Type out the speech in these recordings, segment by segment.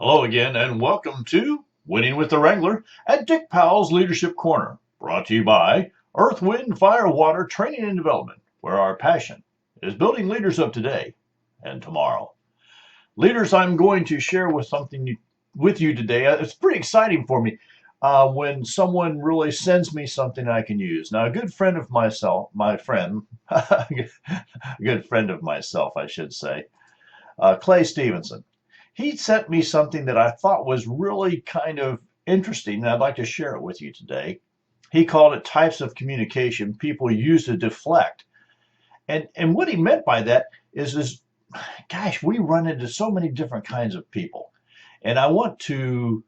Hello again, and welcome to Winning with the Wrangler at Dick Powell's Leadership Corner, brought to you by Earth, Wind, Fire, Water Training and Development, where our passion is building leaders of today and tomorrow. Leaders, I'm going to share with you today. It's pretty exciting for me when someone really sends me something I can use. Now, a good friend of a good friend of myself, I should say, Clay Stevenson. He sent me something that I thought was really kind of interesting, and I'd like to share it with you today. He called it types of communication people use to deflect. And what he meant by that is gosh, we run into so many different kinds of people. And I want to,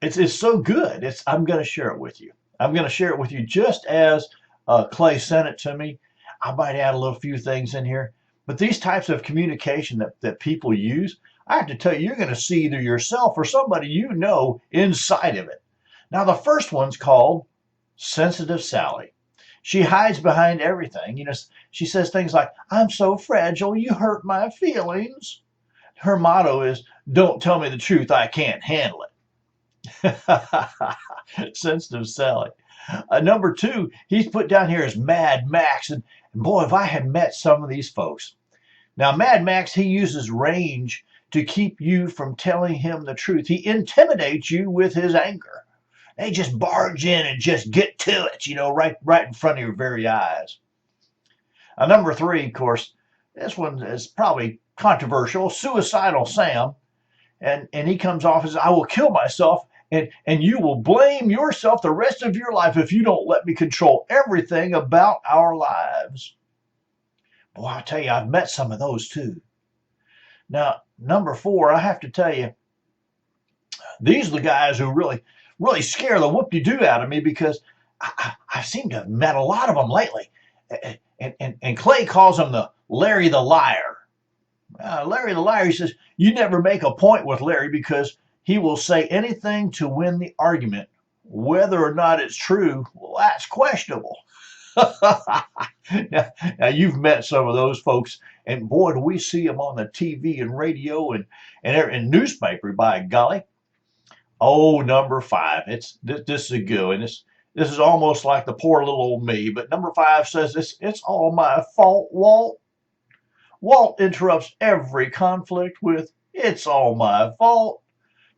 it's so good. I'm going to share it with you. I'm going to share it with you just as Clay sent it to me. I might add a little few things in here. But these types of communication that people use, I have to tell you, you're going to see either yourself or somebody you know inside of it. Now, the first one's called Sensitive Sally. She hides behind everything. She says things like, "I'm so fragile, you hurt my feelings." Her motto is, "Don't tell me the truth, I can't handle it." Sensitive Sally. Number two, he's put down here as Mad Max. And boy, if I had met some of these folks. Now, Mad Max, he uses range to keep you from telling him the truth. He intimidates you with his anger. They just barge in and just get to it, right in front of your very eyes. Number three, of course, this one is probably controversial. Suicidal Sam. And he comes off as, "I will kill myself, and you will blame yourself the rest of your life if you don't let me control everything about our lives." Boy, I'll tell you, I've met some of those too. Now, number four, I have to tell you, these are the guys who really scare the whoop-de-doo out of me because I seem to have met a lot of them lately. And Clay calls him the Larry the Liar. Larry the Liar, he says, you never make a point with Larry because he will say anything to win the argument. Whether or not it's true, well, that's questionable. Now, you've met some of those folks, and boy, do we see them on the TV and radio and newspaper, by golly. Oh, number five. This is a good one. This is almost like the poor little old me, but number five says it's all my fault, Walt. Walt interrupts every conflict with "it's all my fault"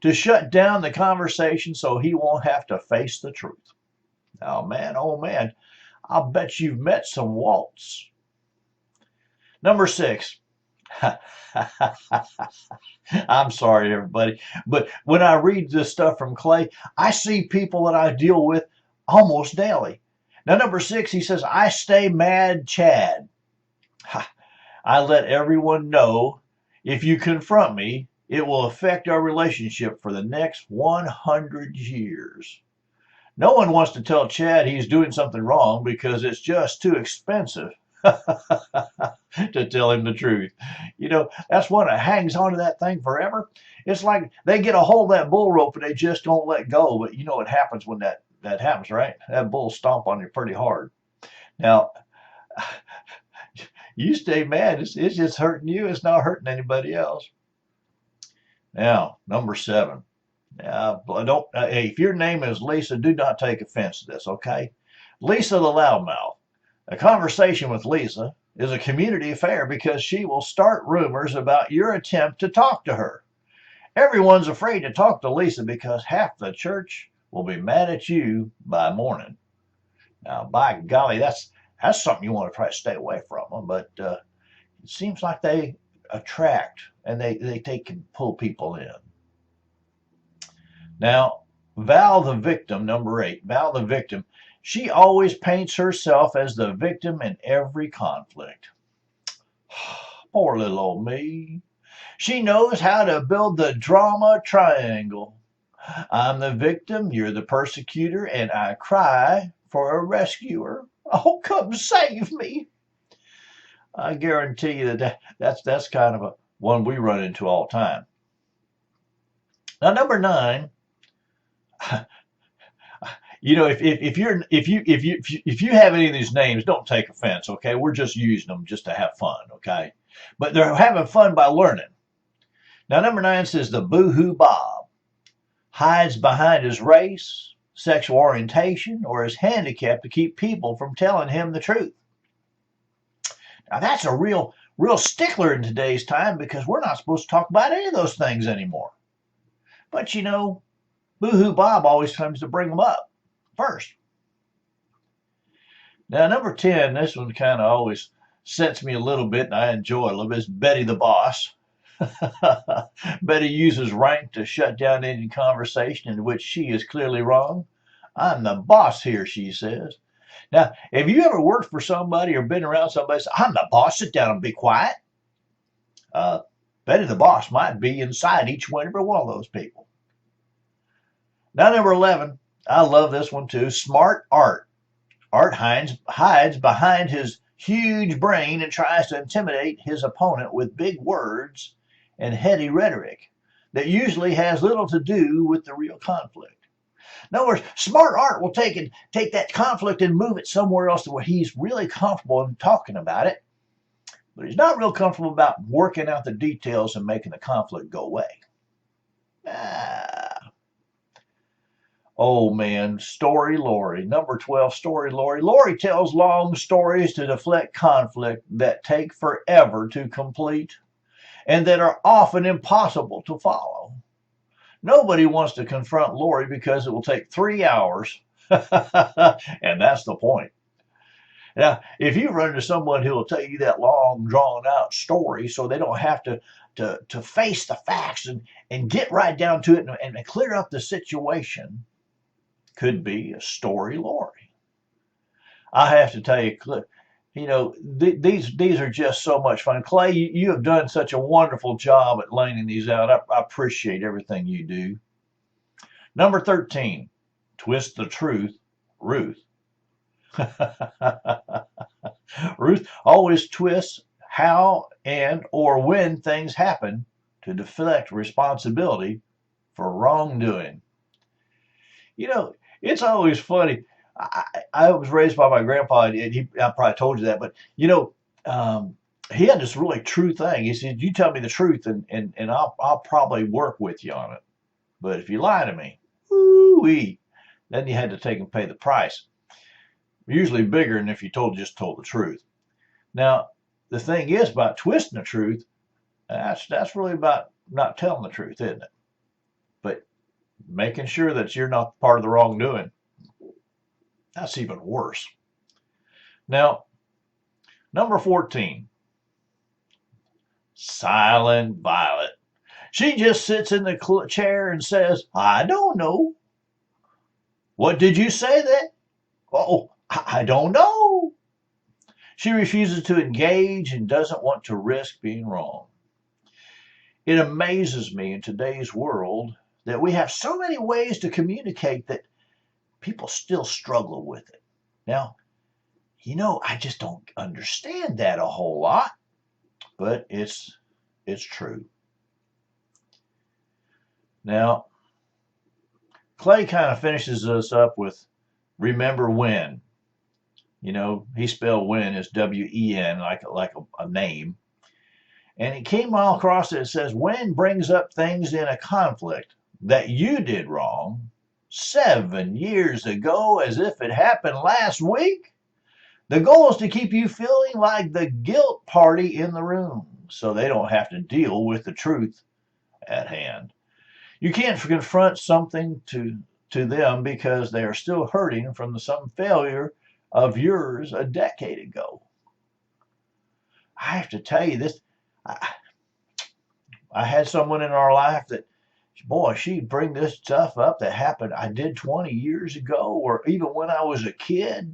to shut down the conversation so he won't have to face the truth. Oh man, I'll bet you've met some Waltz. Number six. I'm sorry, everybody, but when I read this stuff from Clay, I see people that I deal with almost daily. Now, number six, he says, "I stay mad, Chad. I let everyone know if you confront me, it will affect our relationship for the next 100 years." No one wants to tell Chad he's doing something wrong because it's just too expensive to tell him the truth. That's one that hangs onto that thing forever. It's like they get a hold of that bull rope and they just don't let go. But you know what happens when that happens, right? That bull stomp on you pretty hard. Now, you stay mad. It's just hurting you. It's not hurting anybody else. Now, number seven. Now, hey, if your name is Lisa, do not take offense to this, okay? Lisa the loudmouth. A conversation with Lisa is a community affair because she will start rumors about your attempt to talk to her. Everyone's afraid to talk to Lisa because half the church will be mad at you by morning. Now, by golly, that's something you want to try to stay away from, but it seems like they attract and they can pull people in. Now, Val the victim, number eight. Val the victim. She always paints herself as the victim in every conflict. Poor little old me. She knows how to build the drama triangle. I'm the victim, you're the persecutor, and I cry for a rescuer. Oh, come save me. I guarantee you that's kind of a one we run into all the time. Now, number nine. If you have any of these names, don't take offense, okay? We're just using them just to have fun, okay? But they're having fun by learning. Now, number nine says the Boo-Hoo Bob. hides behind his race, sexual orientation, or his handicap to keep people from telling him the truth. Now that's a real stickler in today's time because we're not supposed to talk about any of those things anymore. But you know, Boo-hoo Bob always comes to bring them up first. Now, number 10, this one kind of always sets me a little bit and I enjoy a little bit, is Betty the Boss. Betty uses rank to shut down any conversation in which she is clearly wrong. I'm the boss here, she says. Now, have you ever worked for somebody or been around somebody say, I'm the boss, sit down and be quiet? Betty the Boss might be inside each and every one of those people. Now, number 11, I love this one too, Smart Art. Art hides behind his huge brain and tries to intimidate his opponent with big words and heady rhetoric that usually has little to do with the real conflict. In other words, Smart Art will take that conflict and move it somewhere else to where he's really comfortable in talking about it, but he's not real comfortable about working out the details and making the conflict go away. Oh man, Story Lori. Number 12, Story Lori. Lori tells long stories to deflect conflict that take forever to complete and that are often impossible to follow. Nobody wants to confront Lori because it will take 3 hours, and that's the point. Now, if you run into someone who will tell you that long, drawn-out story so they don't have to face the facts and get right down to it and clear up the situation, could be a Story Lori. I have to tell you, you know, these are just so much fun. Clay, you have done such a wonderful job at laying these out. I appreciate everything you do. Number 13, Twist the Truth, Ruth. Ruth always twists how and or when things happen to deflect responsibility for wrongdoing. You know, it's always funny. I was raised by my grandpa, and I probably told you that, but you know, he had this really true thing. He said, "You tell me the truth, and I'll probably work with you on it. But if you lie to me, woo-wee, then you had to take and pay the price. Usually bigger than if you just told the truth." Now, the thing is about twisting the truth. That's really about not telling the truth, isn't it? But making sure that you're not part of the wrongdoing, that's even worse. Now, number 14, Silent Violet. She just sits in the chair and says, I don't know. What did you say that? Oh, I don't know. She refuses to engage and doesn't want to risk being wrong. It amazes me in today's world that we have so many ways to communicate that people still struggle with it. Now, you know, I just don't understand that a whole lot, but it's true. Now, Clay kind of finishes us up with remember when. You know, he spelled when as W-E-N, like a name. And it came all across it. It says, when brings up things in a conflict that you did wrong 7 years ago as if it happened last week. The goal is to keep you feeling like the guilt party in the room so they don't have to deal with the truth at hand. You can't confront something to them because they are still hurting from some failure of yours a decade ago. I have to tell you this. I had someone in our life that, boy, she'd bring this stuff up that happened I did 20 years ago or even when I was a kid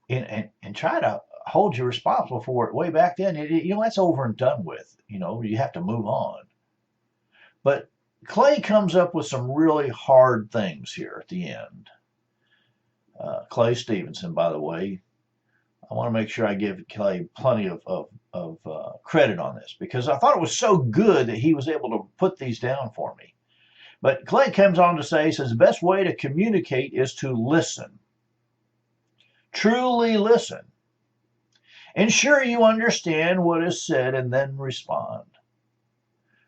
and try to hold you responsible for it way back then. You know, that's over and done with. You know, you have to move on. But Clay comes up with some really hard things here at the end. Clay Stevenson, by the way, I want to make sure I give Clay plenty of credit on this because I thought it was so good that he was able to put these down for me. But Clay comes on to say, he says, the best way to communicate is to listen. Truly listen. Ensure you understand what is said and then respond.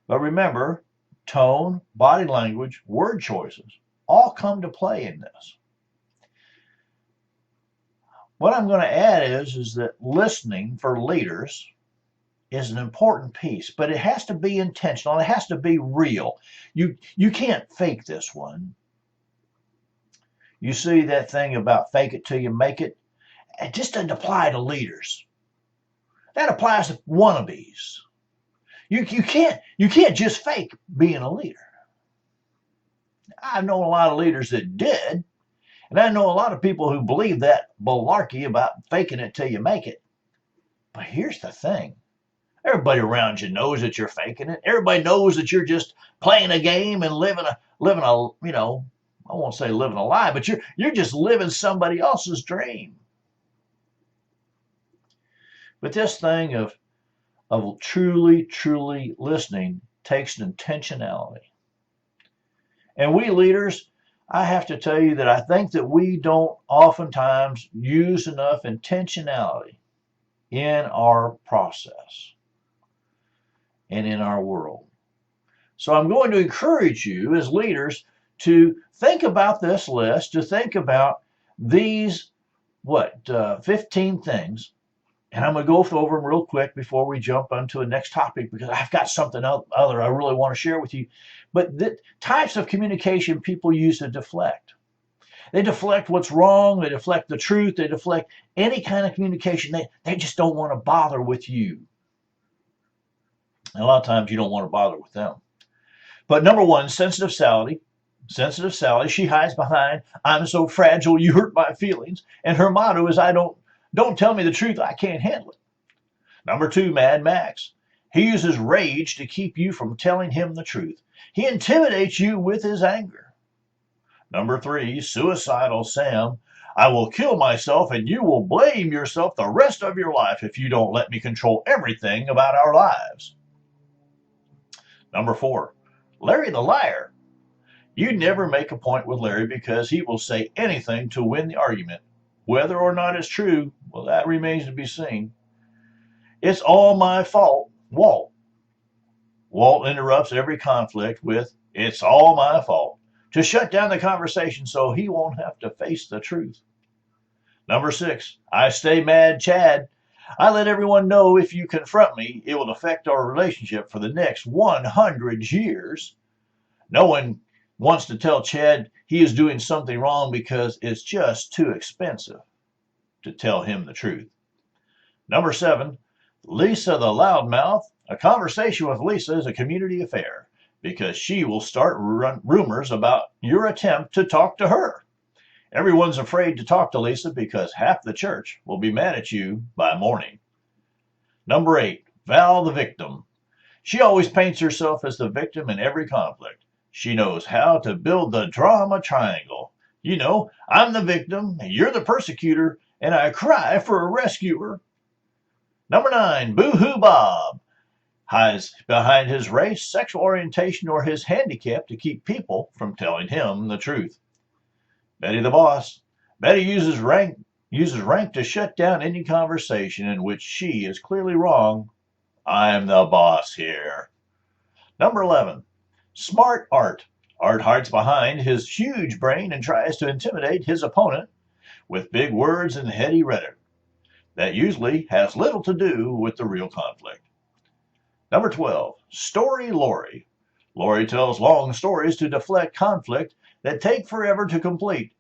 But remember, tone, body language, word choices all come to play in this. What I'm going to add is that listening for leaders is an important piece, but it has to be intentional. It has to be real. You can't fake this one. You see that thing about fake it till you make it? It just doesn't apply to leaders. That applies to wannabes. You can't just fake being a leader. I've known a lot of leaders that did, and I know a lot of people who believe that malarkey about faking it till you make it. But here's the thing. Everybody around you knows that you're faking it. Everybody knows that you're just playing a game and living a I won't say living a lie, but you're just living somebody else's dream. But this thing of truly listening takes an intentionality. And we leaders, I have to tell you that I think that we don't oftentimes use enough intentionality in our process and in our world. So I'm going to encourage you as leaders to think about this list, to think about these, 15 things. And I'm going to go over them real quick before we jump onto the next topic, because I've got something other I really want to share with you. But the types of communication people use to deflect. They deflect what's wrong. They deflect the truth. They deflect any kind of communication. They just don't want to bother with you. And a lot of times you don't want to bother with them. But number one, sensitive Sally. Sensitive Sally, she hides behind, I'm so fragile, you hurt my feelings. And her motto is, don't tell me the truth, I can't handle it. Number two, Mad Max. He uses rage to keep you from telling him the truth. He intimidates you with his anger. Number three, Suicidal Sam. I will kill myself and you will blame yourself the rest of your life if you don't let me control everything about our lives. Number four, Larry the Liar. You never make a point with Larry because he will say anything to win the argument. Whether or not it's true, well, that remains to be seen. It's all my fault, Walt. Walt interrupts every conflict with, it's all my fault, to shut down the conversation so he won't have to face the truth. Number six, I stay mad, Chad. I let everyone know if you confront me, it will affect our relationship for the next 100 years. No one wants to tell Chad he is doing something wrong because it's just too expensive to tell him the truth. Number seven, Lisa the Loudmouth. A conversation with Lisa is a community affair because she will start rumors about your attempt to talk to her. Everyone's afraid to talk to Lisa because half the church will be mad at you by morning. Number eight, Val the Victim. She always paints herself as the victim in every conflict. She knows how to build the drama triangle. You know, I'm the victim, you're the persecutor, and I cry for a rescuer. Number nine, Boo-Hoo Bob. Hides behind his race, sexual orientation, or his handicap to keep people from telling him the truth. Betty the Boss. Betty uses rank to shut down any conversation in which she is clearly wrong. I'm the boss here. Number 11. Smart Art. Art hides behind his huge brain and tries to intimidate his opponent with big words and heady rhetoric that usually has little to do with the real conflict. Number 12. Story Lori. Lori tells long stories to deflect conflict that take forever to complete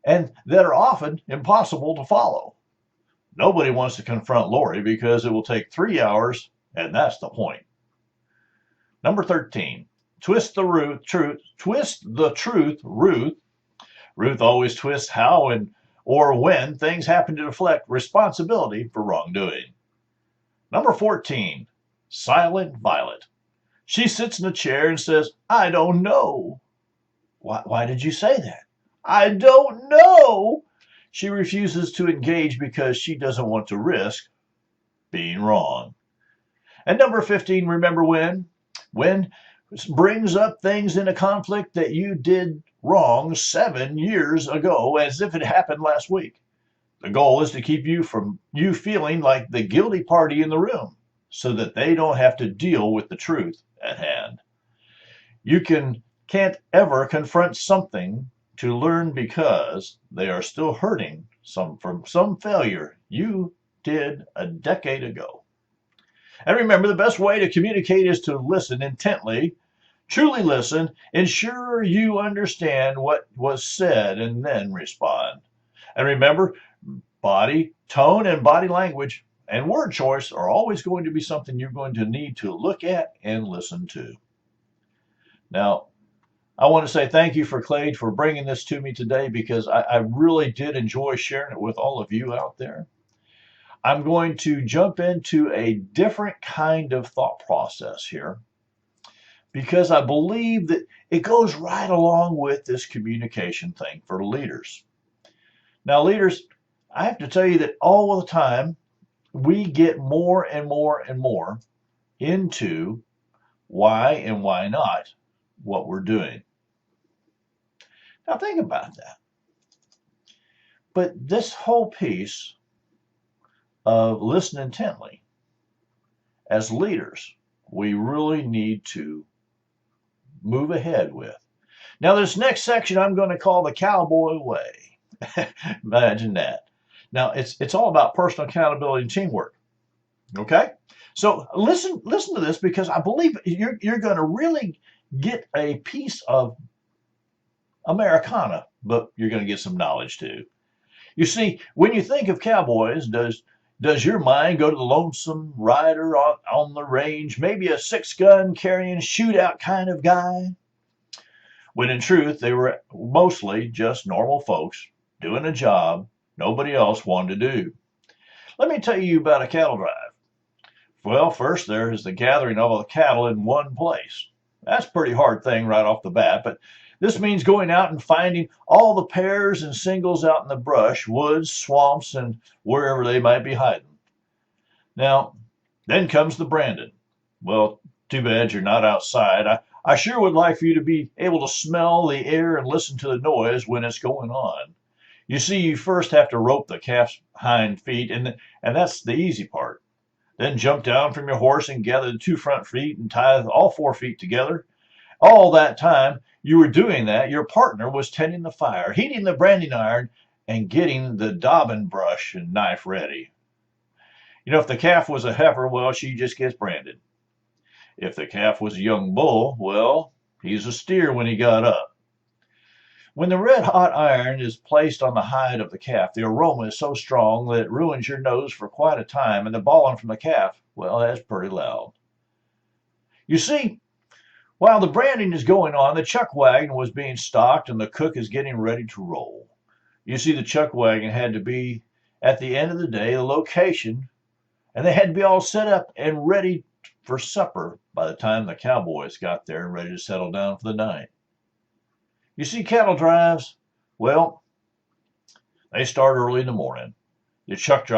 and that are often impossible to follow. Nobody wants to confront Lori because it will take 3 hours, and that's the point. Number 13. Twist the truth, Ruth. Ruth always twists how and or when things happen to deflect responsibility for wrongdoing. Number 14. Silent Violet. She sits in a chair and says, I don't know. Why did you say that? I don't know. She refuses to engage because she doesn't want to risk being wrong. And number 15, remember when? When brings up things in a conflict that you did wrong 7 years ago as if it happened last week. The goal is to keep you from you feeling like the guilty party in the room so that they don't have to deal with the truth at hand. Can't ever confront something to learn because they are still hurting from some failure you did a decade ago. And remember, the best way to communicate is to listen intently, truly listen, ensure you understand what was said, and then respond. And remember, body, tone, and body language and word choice are always going to be something you're going to need to look at and listen to. Now, I want to say thank you for Clade for bringing this to me today because I really did enjoy sharing it with all of you out there. I'm going to jump into a different kind of thought process here because I believe that it goes right along with this communication thing for leaders. Now, leaders, I have to tell you that all the time we get more and more and more into why and why not what we're doing. Now, think about that. But this whole piece of listen intently, as leaders, we really need to move ahead with. Now, this next section I'm going to call the cowboy way. Imagine that. Now, it's all about personal accountability and teamwork. Okay? So listen to this because I believe you're going to really get a piece of Americana, but you're going to get some knowledge too. You see, when you think of cowboys, does your mind go to the lonesome rider on the range, maybe a six-gun carrying shootout kind of guy? When in truth, they were mostly just normal folks doing a job nobody else wanted to do. Let me tell you about a cattle drive. Well, first there is the gathering of all the cattle in one place. That's a pretty hard thing right off the bat, but this means going out and finding all the pairs and singles out in the brush, woods, swamps, and wherever they might be hiding. Now, then comes the branding. Well, too bad you're not outside. I sure would like for you to be able to smell the air and listen to the noise when it's going on. You see, you first have to rope the calf's hind feet, and that's the easy part. Then jump down from your horse and gather the two front feet and tie all 4 feet together. All that time you were doing that, your partner was tending the fire, heating the branding iron, and getting the daubing brush and knife ready. If the calf was a heifer, well, she just gets branded. If the calf was a young bull, well, he's a steer when he got up. When the red hot iron is placed on the hide of the calf, the aroma is so strong that it ruins your nose for quite a time, and the bawling from the calf, well, that's pretty loud. You see, while the branding is going on, the chuck wagon was being stocked and the cook is getting ready to roll. You see, the chuck wagon had to be, at the end of the day, the location, and they had to be all set up and ready for supper by the time the cowboys got there and ready to settle down for the night. You see, cattle drives, well, they start early in the morning. The chuck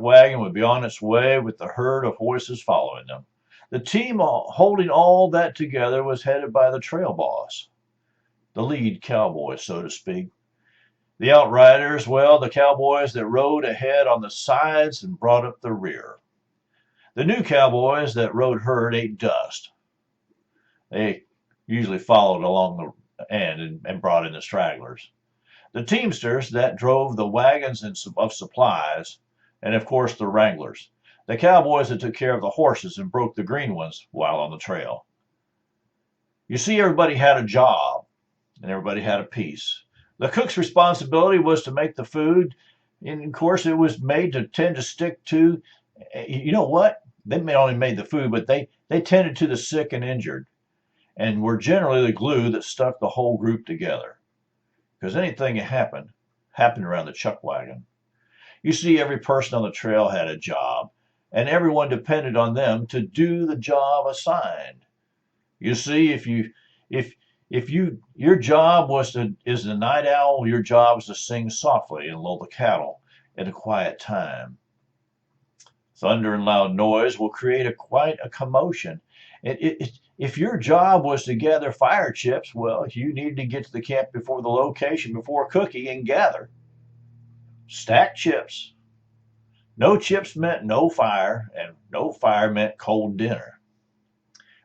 wagon would be on its way with the herd of horses following them. The team holding all that together was headed by the trail boss, the lead cowboy, so to speak. The outriders, well, the cowboys that rode ahead on the sides and brought up the rear. The new cowboys that rode herd ate dust. They usually followed along the end and brought in the stragglers. The teamsters that drove the wagons of supplies, and of course the wranglers. The cowboys that took care of the horses and broke the green ones while on the trail. You see, everybody had a job and everybody had a piece. The cook's responsibility was to make the food, and of course it was made to tend to stick to, you know what? They not only made the food, but they tended to the sick and injured, and were generally the glue that stuck the whole group together. Because anything that happened around the chuck wagon. You see, every person on the trail had a job, and everyone depended on them to do the job assigned. You see, if your job is the night owl, your job is to sing softly and lull the cattle at a quiet time. Thunder and loud noise will create quite a commotion. If your job was to gather fire chips, well, you needed to get to the camp before the location, before cooking and gather. Stack chips. No chips meant no fire, and no fire meant cold dinner,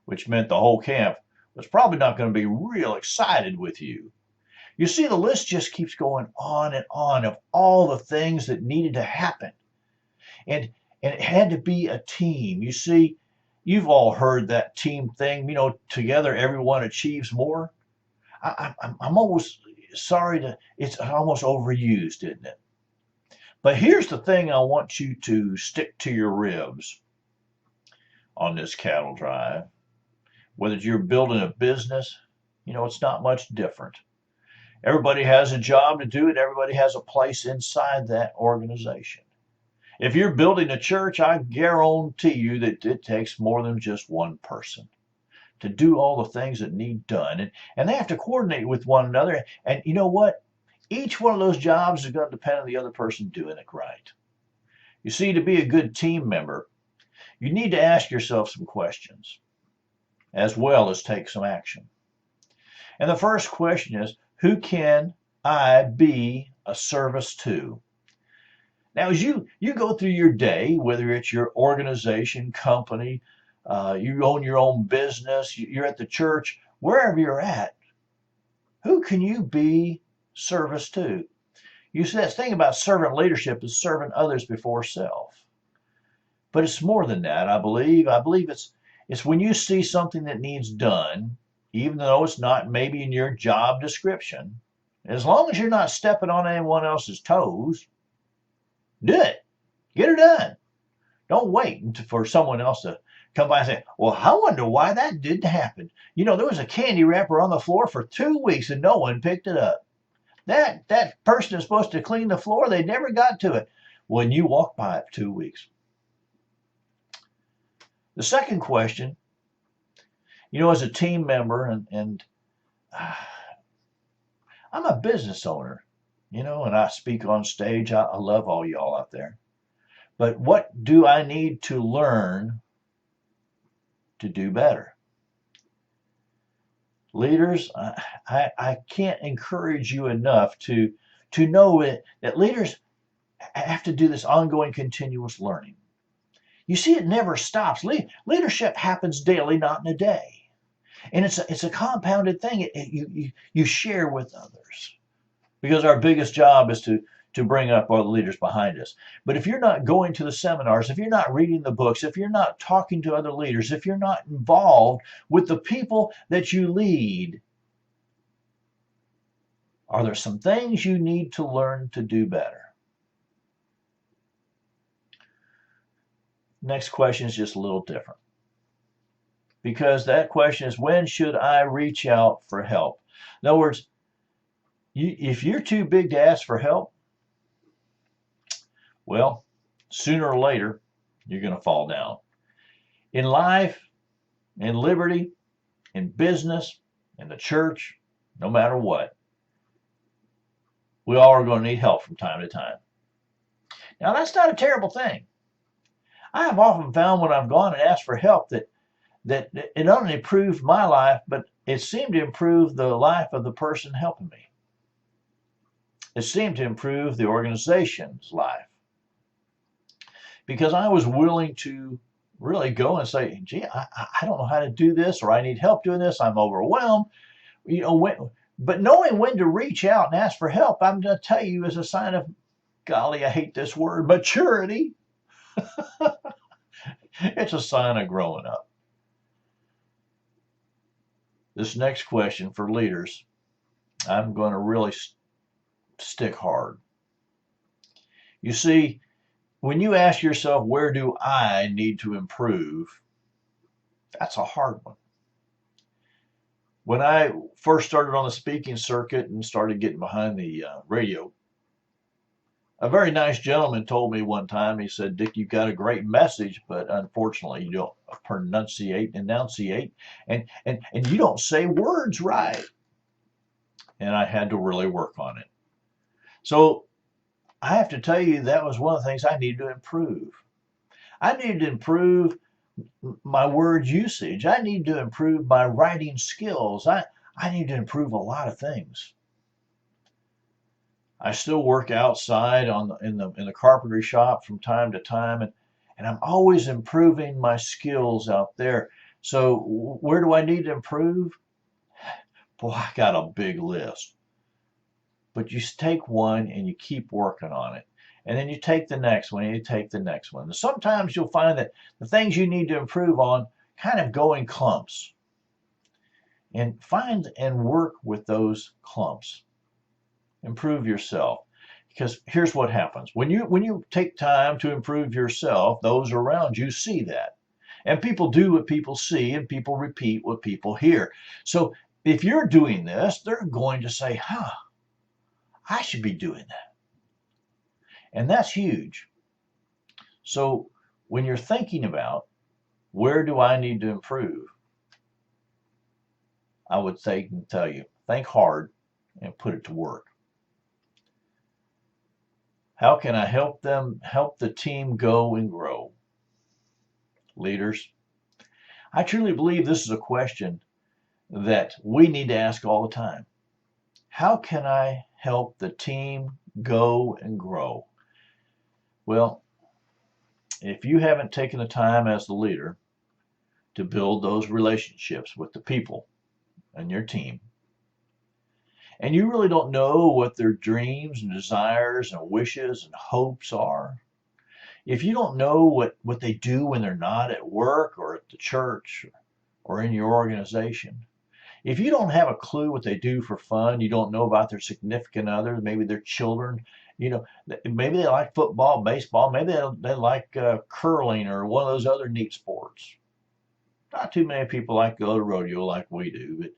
which meant the whole camp is probably not going to be real excited with you. You see, the list just keeps going on and on of all the things that needed to happen. And and it had to be a team. You see, you've all heard that team thing, together everyone achieves more. I'm almost sorry to, it's almost overused, isn't it? But here's the thing I want you to stick to your ribs on this cattle drive. Whether you're building a business, it's not much different. Everybody has a job to do and everybody has a place inside that organization. If you're building a church, I guarantee you that it takes more than just one person to do all the things that need done. And they have to coordinate with one another. And you know what? Each one of those jobs is going to depend on the other person doing it right. You see, to be a good team member, you need to ask yourself some questions as well as take some action. And the first question is, who can I be a service to? Now, as you go through your day, whether it's your organization, company, you own your own business, you're at the church, wherever you're at, who can you be service to? You see, that thing about servant leadership is serving others before self. But it's more than that, I believe. I believe it's when you see something that needs done, even though it's not maybe in your job description, as long as you're not stepping on anyone else's toes, do it. Get it done. Don't wait for someone else to come by and say, well, I wonder why that didn't happen. There was a candy wrapper on the floor for 2 weeks and no one picked it up. That person is supposed to clean the floor. They never got to it. When you walk by it for 2 weeks. The second question, as a team member, and I'm a business owner, and I speak on stage. I love all y'all out there. But what do I need to learn to do better? Leaders, I can't encourage you enough to know that leaders have to do this ongoing continuous learning. You see, it never stops. Leadership happens daily, not in a day. And it's a compounded thing. You share with others. Because our biggest job is to bring up all the leaders behind us. But if you're not going to the seminars, if you're not reading the books, if you're not talking to other leaders, if you're not involved with the people that you lead, are there some things you need to learn to do better? Next question is just a little different. Because that question is, when should I reach out for help? In other words, if you're too big to ask for help, well, sooner or later, you're going to fall down. In life, in liberty, in business, in the church, no matter what, we all are going to need help from time to time. Now, that's not a terrible thing. I have often found when I've gone and asked for help that it not only improved my life, but it seemed to improve the life of the person helping me. It seemed to improve the organization's life. Because I was willing to really go and say, gee, I don't know how to do this, or I need help doing this, I'm overwhelmed. But knowing when to reach out and ask for help, I'm going to tell you, is a sign of, golly, I hate this word, maturity. It's a sign of growing up. This next question for leaders, I'm going to really stick hard. You see, when you ask yourself, where do I need to improve? That's a hard one. When I first started on the speaking circuit and started getting behind the radio, a very nice gentleman told me one time, he said, Dick, you've got a great message, but unfortunately you don't enunciate, and you don't say words right. And I had to really work on it. So I have to tell you, that was one of the things I needed to improve. I needed to improve my word usage. I needed to improve my writing skills. I needed to improve a lot of things. I still work outside in the carpentry shop from time to time, and I'm always improving my skills out there. So where do I need to improve? Boy, I got a big list. But you take one and you keep working on it. And then you take the next one and you take the next one. And sometimes you'll find that the things you need to improve on kind of go in clumps. And find and work with those clumps. Improve yourself. Because here's what happens. When you take time to improve yourself, those around you see that. And people do what people see, and people repeat what people hear. So if you're doing this, they're going to say, I should be doing that. And that's huge. So when you're thinking about where do I need to improve, I would say and tell you, think hard and put it to work. How can I help the team go and grow? Leaders, I truly believe this is a question that we need to ask all the time. How can I help the team go and grow? Well, if you haven't taken the time as the leader to build those relationships with the people and your team, and you really don't know what their dreams and desires and wishes and hopes are, if you don't know what they do when they're not at work or at the church or in your organization, if you don't have a clue what they do for fun, you don't know about their significant other, maybe their children, maybe they like football, baseball, maybe they like curling or one of those other neat sports. Not too many people like to go to rodeo like we do, but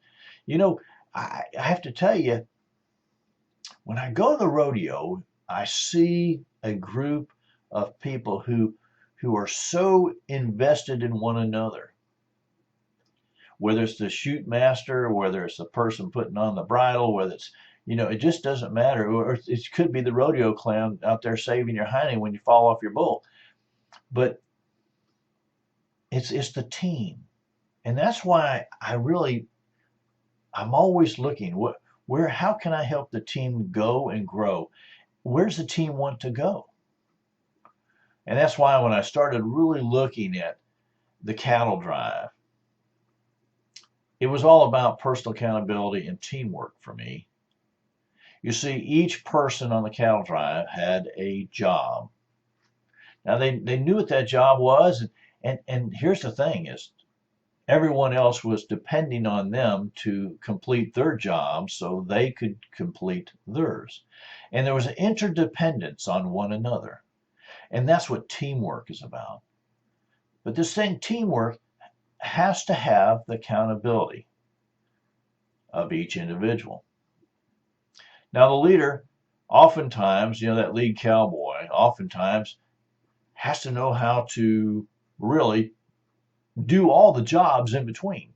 I have to tell you, when I go to the rodeo, I see a group of people who are so invested in one another. Whether it's the shoot master, whether it's the person putting on the bridle, whether it's, it just doesn't matter. Or it could be the rodeo clown out there saving your hiney when you fall off your bull. But it's the team. And that's why I'm always looking, how can I help the team go and grow? Where's the team want to go? And that's why when I started really looking at the cattle drive, it was all about personal accountability and teamwork for me. You see, each person on the cattle drive had a job. Now they knew what that job was, and here's the thing is everyone else was depending on them to complete their job so they could complete theirs. And there was an interdependence on one another. And that's what teamwork is about. But this thing, teamwork, has to have the accountability of each individual. Now, the leader, oftentimes, that lead cowboy, oftentimes has to know how to really do all the jobs in between.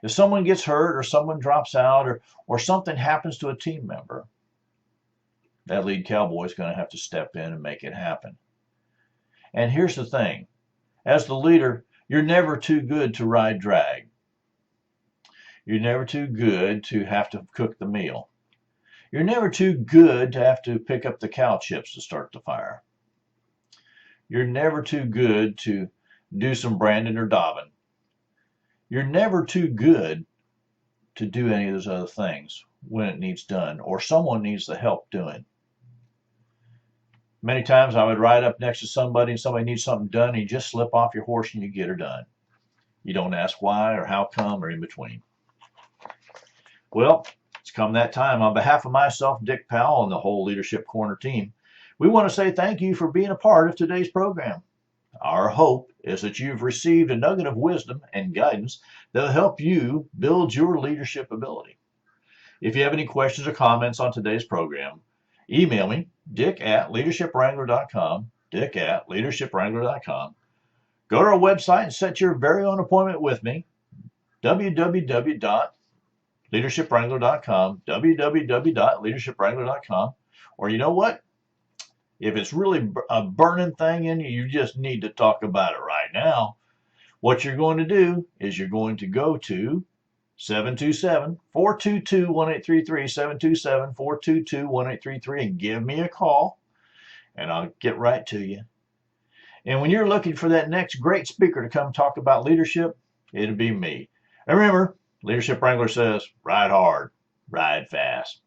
If someone gets hurt or someone drops out or something happens to a team member, that lead cowboy is going to have to step in and make it happen. And here's the thing. As the leader, you're never too good to ride drag. You're never too good to have to cook the meal. You're never too good to have to pick up the cow chips to start the fire. You're never too good to do some branding or daubing. You're never too good to do any of those other things when it needs done or someone needs the help doing. Many times I would ride up next to somebody and somebody needs something done and you just slip off your horse and you get her done. You don't ask why or how come or in between. Well, it's come that time. On behalf of myself, Dick Powell, and the whole Leadership Corner team, we want to say thank you for being a part of today's program. Our hope is that you've received a nugget of wisdom and guidance that will help you build your leadership ability. If you have any questions or comments on today's program, email me, dick@leadershipwrangler.com, dick@leadershipwrangler.com. Go to our website and set your very own appointment with me, www.leadershipwrangler.com, www.leadershipwrangler.com. Or you know what? If it's really a burning thing in you, you just need to talk about it right now. What you're going to do is you're going to go to 727-422-1833, 727-422-1833, and give me a call, and I'll get right to you. And when you're looking for that next great speaker to come talk about leadership, it'll be me. And remember, Leadership Wrangler says, ride hard, ride fast.